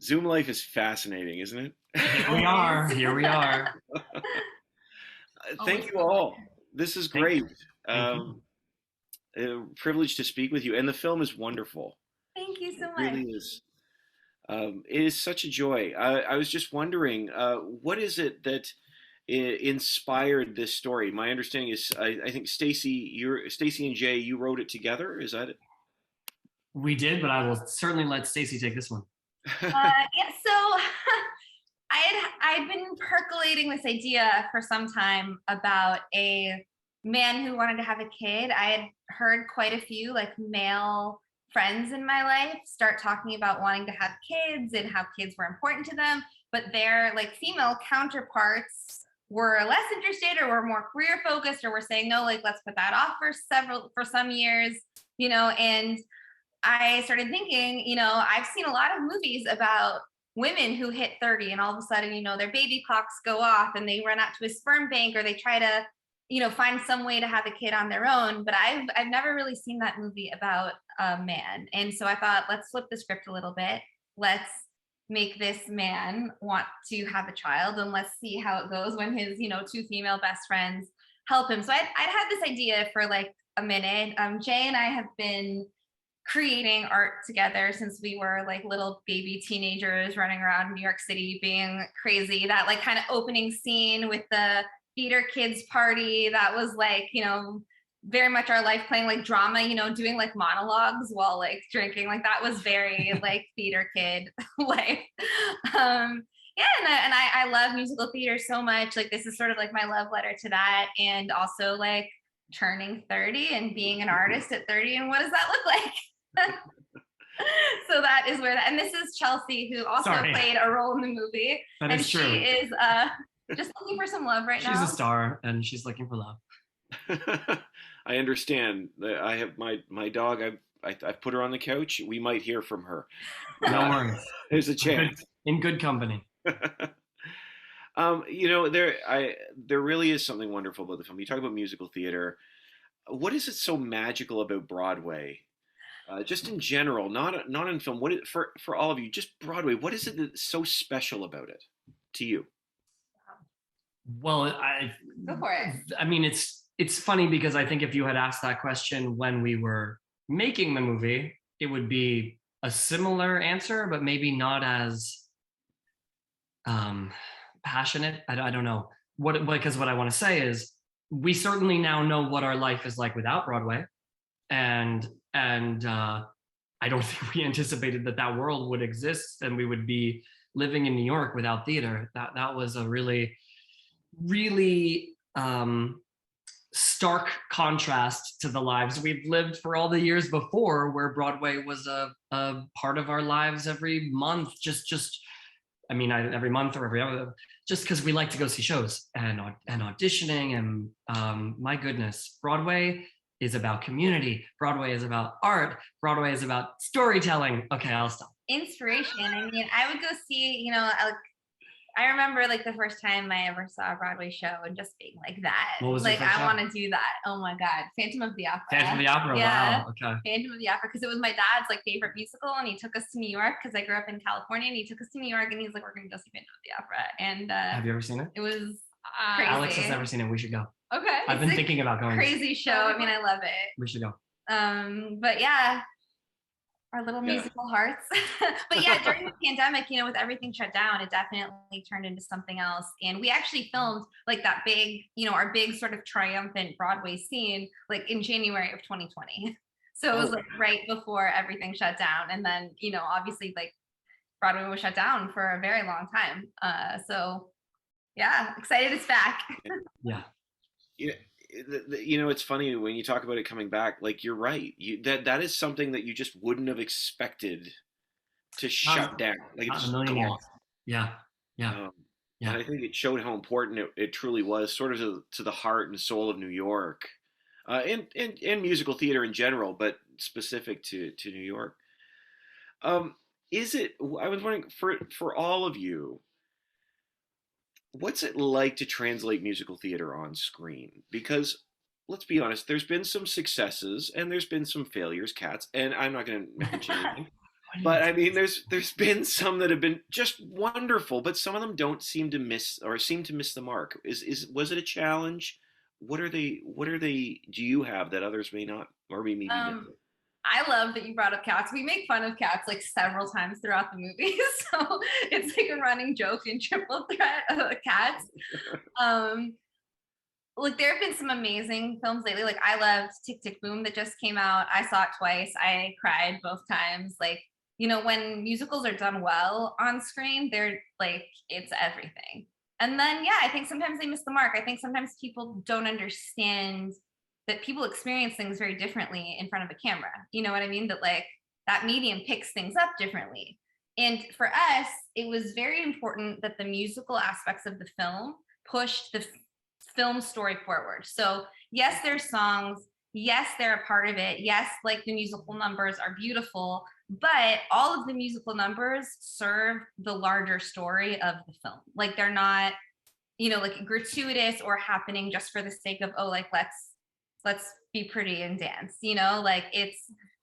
Zoom life is fascinating, isn't it? It Here we are. is. Here we are. Thank Always you fun. all. This is Thank, great. thank you. Um, a privilege to speak with you, and the film is wonderful. Thank you It so much. really is. It is such a joy. I was just wondering, what is it that inspired this story? My understanding is, I think Stacey and Jay, you wrote it together. Is that We did, but I will certainly let Stacey take this one. it? Yeah, so I'd been percolating this idea for some time about a man who wanted to have a kid. I had heard quite a few like male friends in my life start talking about wanting to have kids and how kids were important to them, but their like female counterparts were less interested or were more career focused or were saying no, like let's put that off for some years, and I started thinking, I've seen a lot of movies about women who hit 30 and all of a sudden, their baby clocks go off and they run out to a sperm bank or they try to, find some way to have a kid on their own. But I've never really seen that movie about a man. And so I thought, let's flip the script a little bit. Let's make this man want to have a child and let's see how it goes when his, two female best friends help him. So I'd had this idea for like a minute. Jay and I have been creating art together since we were like little baby teenagers running around New York City being crazy. That like kind of opening scene with the theater kids party, that was like, very much our life, playing like drama, doing like monologues while like drinking. Like that was very like theater kid life. Yeah, and I love musical theater so much. Like this is sort of like my love letter to that, and also like turning 30 and being an artist at 30, and what does that look like? So that is where and this is Chelsea, who also Sorry. played a role in the movie. That and is true. She is just looking for some love right now. She's a star and she's looking for love. I understand. I have my dog. I've put her on the couch. We might hear from her. No worries. There's a chance. In good company. There really is something wonderful about the film. You talk about musical theater. What is it so magical about Broadway? Just in general, not in film. For all of you, just Broadway? What is it that's so special about it to you? Well, Go for it. I mean, it's funny because I think if you had asked that question when we were making the movie, it would be a similar answer, but maybe not as passionate. I don't know because what I want to say is we certainly now know what our life is like without Broadway, and I don't think we anticipated that world would exist and we would be living in New York without theater. That was a really stark contrast to the lives we've lived for all the years before, where Broadway was a part of our lives every month, every month or every other, just because we like to go see shows and auditioning. And my goodness, Broadway is about community. Broadway is about art. Broadway is about storytelling. Okay, I'll stop. Inspiration. I mean, I would go see, I remember like the first time I ever saw a Broadway show and just being like that. What was like, the first I show? want to do that. Oh my God. Phantom of the Opera. Phantom of the Opera. Yeah. Wow. Okay. Phantom of the Opera, because it was my dad's like favorite musical, and he took us to New York because I grew up in California, and he took us to New York, and he's like, we're going to go see Phantom of the Opera. And Have you ever seen it? it was crazy. Alex has never seen it. We should go. Okay. I've been thinking about going. Crazy show. I mean, I love it. We should go. But yeah, our little musical hearts. But yeah, during the pandemic, with everything shut down, it definitely turned into something else. And we actually filmed like that big, our big sort of triumphant Broadway scene, like in January of 2020. So it was like right before everything shut down. And then, obviously like Broadway was shut down for a very long time. So yeah, excited it's back. Yeah. It's funny when you talk about it coming back. Like you're right. That is something that you just wouldn't have expected to shut down. Like it's just gone. Years. Yeah. And I think it showed how important it truly was, sort of to the heart and soul of New York, and musical theater in general, but specific to New York. Is it? I was wondering for all of you. What's it like to translate musical theater on screen? Because let's be honest, there's been some successes and there's been some failures, Cats, and I'm not going to mention anything. But I mean, there's been some that have been just wonderful, but some of them don't seem to miss the mark. Was it a challenge? What are they do you have that others may not, or maybe not? I love that you brought up cats. We make fun of cats like several times throughout the movie. So it's like a running joke in Triple Threat of cats. Like there have been some amazing films lately. Like I loved Tick Tick Boom that just came out. I saw it twice. I cried both times. Like, when musicals are done well on screen, they're like, it's everything. And then, yeah, I think sometimes they miss the mark. I think sometimes people don't understand that people experience things very differently in front of a camera. You know what I mean? That like that medium picks things up differently. And for us, it was very important that the musical aspects of the film pushed the film story forward. So yes, there's songs. Yes, they're a part of it. Yes, like the musical numbers are beautiful, but all of the musical numbers serve the larger story of the film. Like they're not, like gratuitous or happening just for the sake of, like let's be pretty and dance, like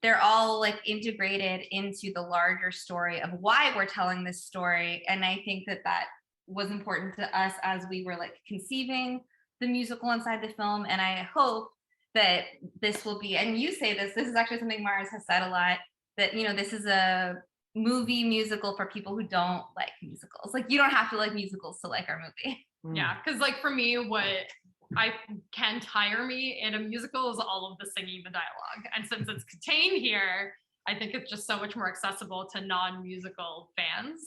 they're all like integrated into the larger story of why we're telling this story. And I think that was important to us as we were like conceiving the musical inside the film. And I hope that this will be, and you say this is actually something Mars has said a lot, that, this is a movie musical for people who don't like musicals. Like you don't have to like musicals to like our movie. Yeah, because like for me, what I can tire me in a musical is all of the singing, the dialogue. And since it's contained here, I think it's just so much more accessible to non-musical fans.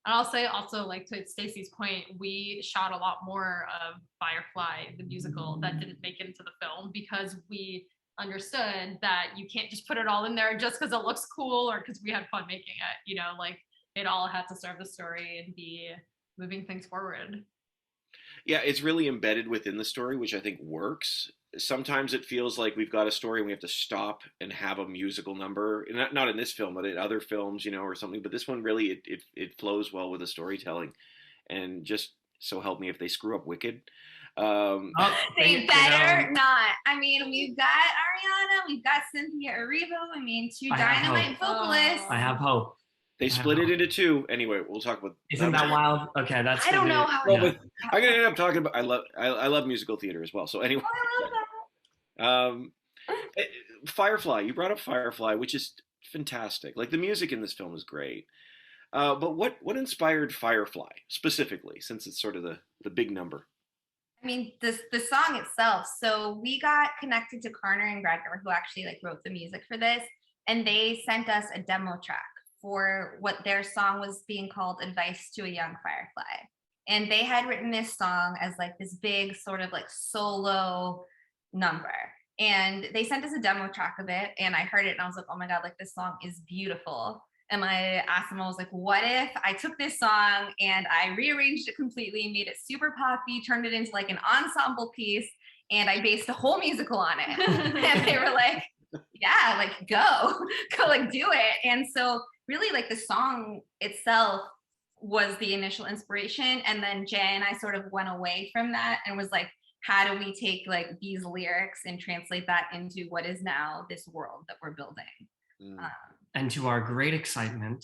And I'll say also, like to Stacey's point, we shot a lot more of Firefly, the musical, that didn't make it into the film because we understood that you can't just put it all in there just because it looks cool or because we had fun making it. Like it all had to serve the story and be moving things forward. Yeah, it's really embedded within the story, which I think works. Sometimes it feels like we've got a story and we have to stop and have a musical number. Not in this film, but in other films, or something. But this one really, it flows well with the storytelling. And just so help me if they screw up Wicked. They better not. I mean, we've got Ariana, we've got Cynthia Erivo. I mean, two dynamite vocalists. I have hope. They split it into two. Anyway, we'll talk about. Isn't that wild? Okay, that's. I don't know how. Well, but I'm gonna end up talking about. I love musical theater as well. So anyway, Firefly. You brought up Firefly, which is fantastic. Like the music in this film is great. But what inspired Firefly specifically, since it's sort of the big number? I mean, the song itself. So we got connected to Karner and Gregor, who actually like wrote the music for this, and they sent us a demo track for what their song was being called Advice to a Young Firefly. And they had written this song as like this big sort of like solo number. And they sent us a demo track of it. And I heard it and I was like, oh my God, like this song is beautiful. And I asked them, I was like, what if I took this song and I rearranged it completely, made it super poppy, turned it into like an ensemble piece, and I based a whole musical on it. And they were like, yeah, like go like do it. And so really like the song itself was the initial inspiration. And then Jay and I sort of went away from that and was like, how do we take like these lyrics and translate that into what is now this world that we're building? And to our great excitement,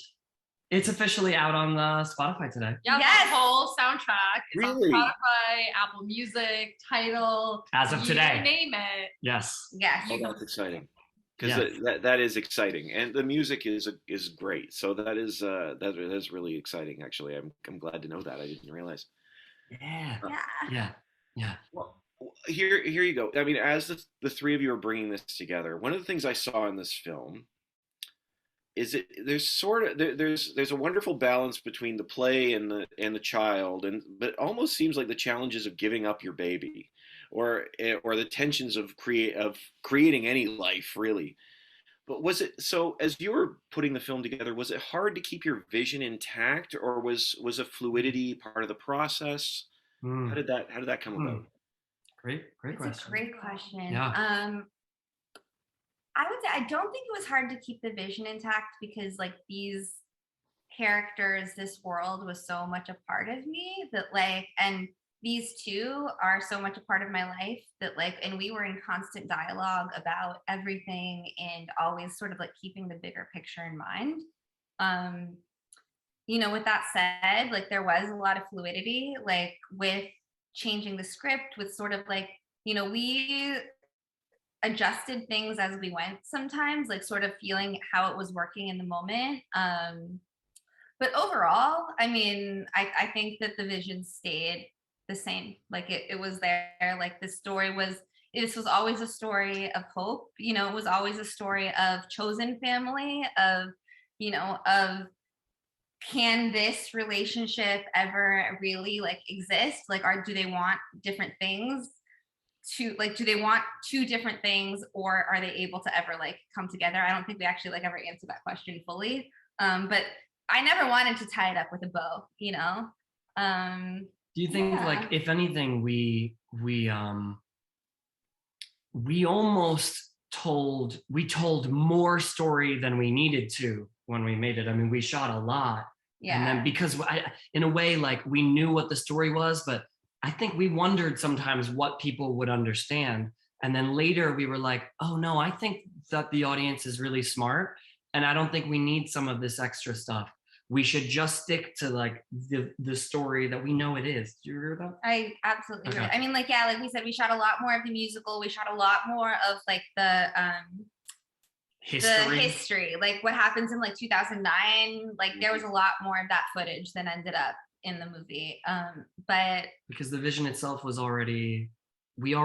it's officially out on Spotify today. Yeah, yes. The whole soundtrack is really? on Spotify, Apple Music, Tidal. As of today. You name it. Yes. Yes. Oh, that's exciting. Because that is exciting, and the music is great. So that is really exciting. Actually, I'm glad to know that. I didn't realize. Yeah. Well, here you go. I mean, as the three of you are bringing this together, one of the things I saw in this film is there's a wonderful balance between the play and the child, but it almost seems like the challenges of giving up your baby, or the tensions of creating any life really. But was it so, as you were putting the film together, was it hard to keep your vision intact, or was a fluidity part of the process? How did that come about? Great question. That's a great question. Yeah. I would say I don't think it was hard to keep the vision intact because like these characters, this world was so much a part of me that like, and these two are so much a part of my life that like, and we were in constant dialogue about everything and always sort of like keeping the bigger picture in mind. With that said, like there was a lot of fluidity, like with changing the script, with sort of like, we adjusted things as we went sometimes, like sort of feeling how it was working in the moment. But overall, I mean, I think that the vision stayed the same. Like it was there. Like this was always a story of hope. It was always a story of chosen family, of can this relationship ever really like exist? Like, do they want different things? Do they want two different things, or are they able to ever like come together? I don't think we actually like ever answered that question fully. But I never wanted to tie it up with a bow, Do you think like, if anything, we almost told more story than we needed to when we made it? I mean, we shot a lot. Yeah. And then because in a way, like we knew what the story was, but I think we wondered sometimes what people would understand. And then later we were like, oh no, I think that the audience is really smart. And I don't think we need some of this extra stuff. We should just stick to like the story that we know it is. Do you agree with that? I absolutely agree. I mean, like we said, we shot a lot more of the musical. We shot a lot more of like the history, like what happens in like 2009. Like there was a lot more of that footage than ended up in the movie. But because the vision itself was we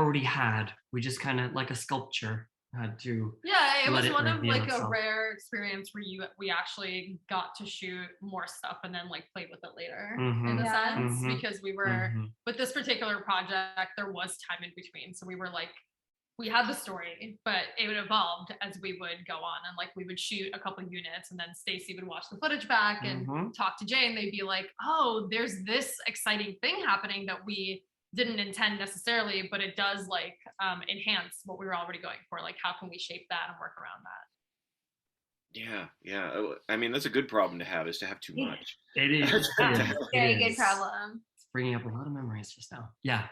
just kind of like a sculpture had to. Yeah, it was one of like a rare experience where we actually got to shoot more stuff and then like play with it later in a sense, because we were with this particular project, there was time in between. So we were like, we had the story, but it would evolved as we would go on, and like we would shoot a couple units, and then Stacey would watch the footage back and talk to Jay, and they'd be like, "Oh, there's this exciting thing happening that we didn't intend necessarily, but it does like enhance what we were already going for. Like, how can we shape that and work around that?" Yeah. I mean, that's a good problem to have, is to have too much. It is. Very good problem. Bringing up a lot of memories just now. Yeah.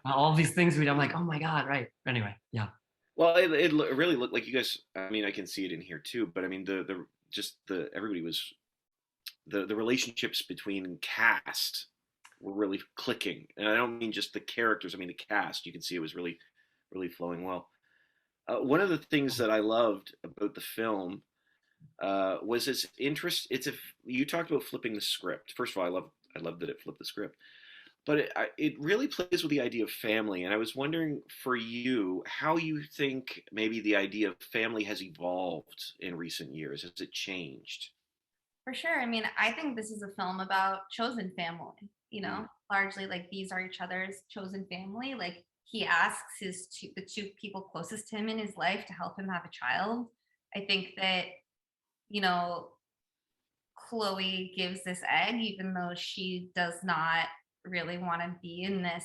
All these things I'm like, oh my God, right. Anyway, yeah. Well, it really looked like you guys, I mean, I can see it in here too, but I mean, everybody was, the relationships between cast were really clicking. And I don't mean just the characters, I mean the cast. You can see it was really, really flowing well. One of the things that I loved about the film was its interest. You talked about flipping the script. First of all, I love that it flipped the script, but it really plays with the idea of family. And I was wondering for you, how you think maybe the idea of family has evolved in recent years. Has it changed? For sure. I mean, I think this is a film about chosen family, largely like these are each other's chosen family. Like he asks the two people closest to him in his life to help him have a child. I think that, Chloe gives this egg, even though she does not really want to be in this,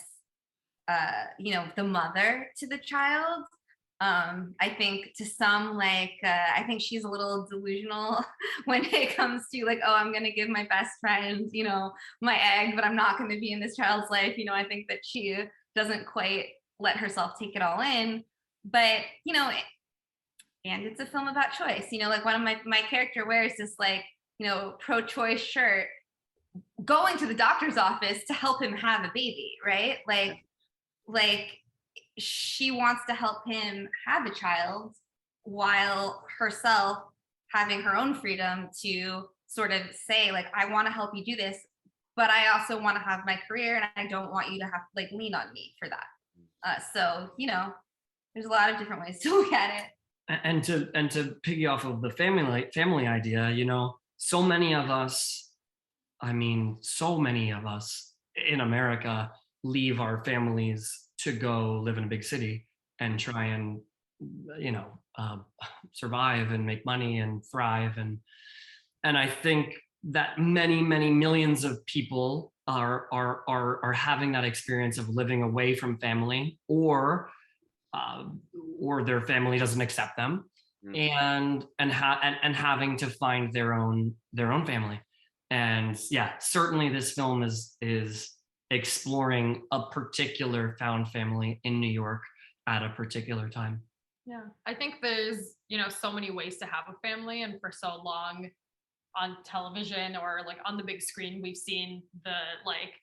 the mother to the child. I think to some, I think she's a little delusional when it comes to like, oh, I'm going to give my best friend, my egg, but I'm not going to be in this child's life. I think that she doesn't quite let herself take it all in, but, and it's a film about choice, like one of my character wears this like, pro-choice shirt going to the doctor's office to help him have a baby, right? Like she wants to help him have a child while herself having her own freedom to sort of say like, I want to help you do this, but I also want to have my career and I don't want you to have to like lean on me for that. So, there's a lot of different ways to look at it. And to piggy off of the family idea, so many of us in America leave our families to go live in a big city and try and, survive and make money and thrive. And I think that many, many millions of people are having that experience of living away from family, or their family doesn't accept them, and having to find their own family. And yeah, certainly this film is exploring a particular found family in New York at a particular time. Yeah, I think there's so many ways to have a family, and for so long on television or like on the big screen, we've seen the like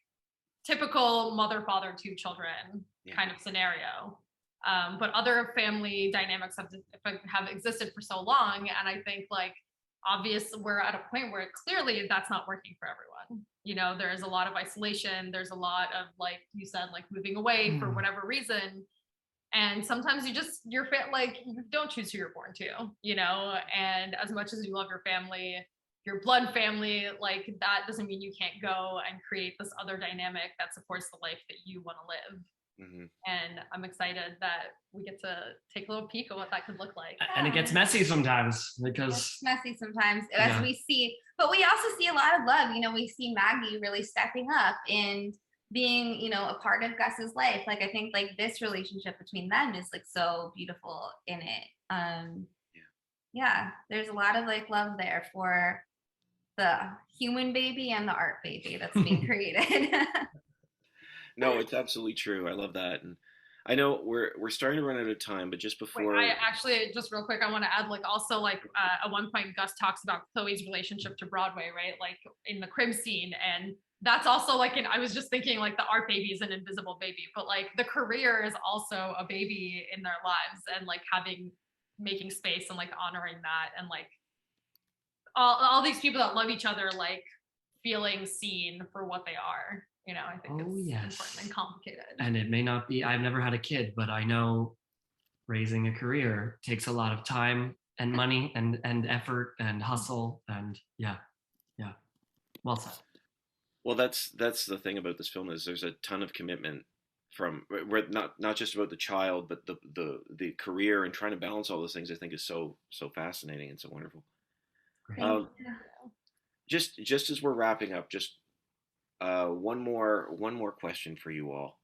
typical mother, father, two children kind of scenario. But other family dynamics have existed for so long. And I think like, obviously we're at a point where clearly that's not working for everyone. You know, there's a lot of isolation. There's a lot of, like you said, like moving away for whatever reason. And sometimes you don't choose who you're born to, you know, and as much as you love your family, your blood family, like that doesn't mean you can't go and create this other dynamic that supports the life that you want to live. And I'm excited that we get to take a little peek at what that could look like. And it gets messy sometimes as we see, but we also see a lot of love. You know, we see Maggie really stepping up and being, you know, a part of Gus's life. Like, I think like this relationship between them is like so beautiful in it. Yeah, there's a lot of like love there for the human baby and the art baby that's being created. No, it's absolutely true. I love that. And I know we're starting to run out of time, but just before I actually, just real quick, I want to add like also like at one point Gus talks about Chloe's relationship to Broadway, right? Like in the crib scene. And that's also like, I was just thinking like the art baby is an invisible baby, but like the career is also a baby in their lives, and like making space and like honoring that, and like all these people that love each other, like feeling seen for what they are. You know, I think it's important and complicated. And it may not be, I've never had a kid, but I know raising a career takes a lot of time and money and effort and hustle, and yeah. Well said. Well, that's the thing about this film, is there's a ton of commitment from where not just about the child, but the career, and trying to balance all those things. I think is so fascinating and so wonderful. Just as we're wrapping up, just one more question for you all.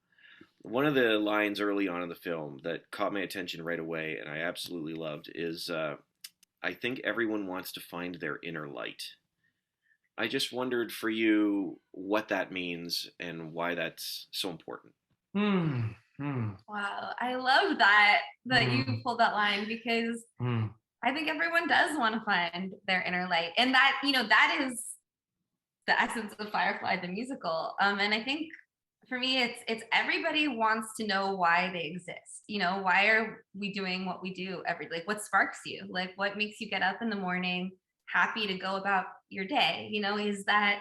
One of the lines early on in the film that caught my attention right away, and I absolutely loved, is I think everyone wants to find their inner light. I just wondered for you what that means and why that's so important. Wow, I love that you pulled that line, because I think everyone does want to find their inner light, and that, you know, that is the essence of Firefly the musical. And I think for me, it's everybody wants to know why they exist. You know, why are we doing what we do like what sparks you? Like what makes you get up in the morning happy to go about your day? You know, is that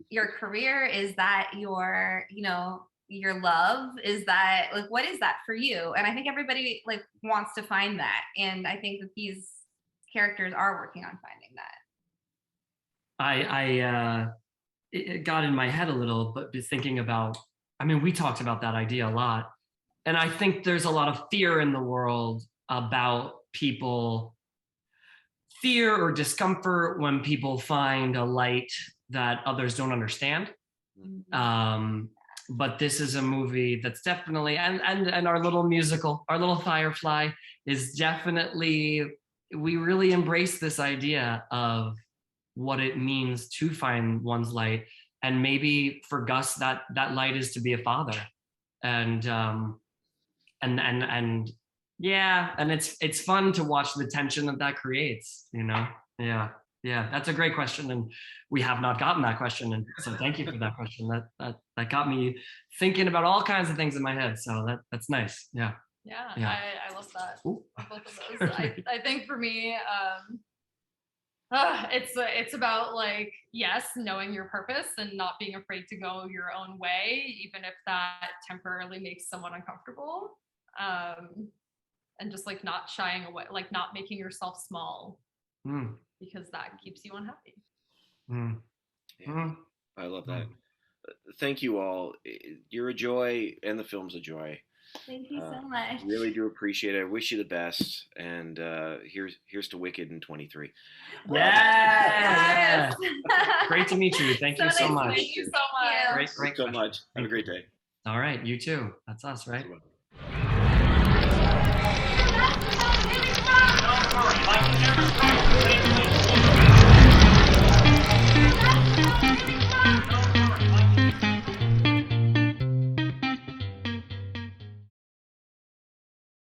your career? Is that your, you know, your love? Is that like, what is that for you? And I think everybody like wants to find that. And I think that these characters are working on finding that. It got in my head a little, but thinking about, I mean, we talked about that idea a lot. And I think there's a lot of fear in the world about fear or discomfort when people find a light that others don't understand. But this is a movie that's definitely, and our little musical, our little Firefly is definitely, we really embrace this idea of what it means to find one's light. And maybe for Gus, that light is to be a father. And it's fun to watch the tension that creates, you know? Yeah, that's a great question. And we have not gotten that question. And so thank you for that question. That got me thinking about all kinds of things in my head. So that's nice. Yeah. I love that. Ooh. Both of those. I think for me, it's about like, yes, knowing your purpose and not being afraid to go your own way, even if that temporarily makes someone uncomfortable. And just like not shying away, like not making yourself small, because that keeps you unhappy. Yeah, I love that. Thank you all. You're a joy, and the film's a joy. Thank you so much. Really do appreciate it. I wish you the best. And here's to Wicked in 23. Yes. Great to meet you. Thank you so much. Thank you so much. Great so much. Have a great day. All right, you too. That's us, right? Don't worry, like you never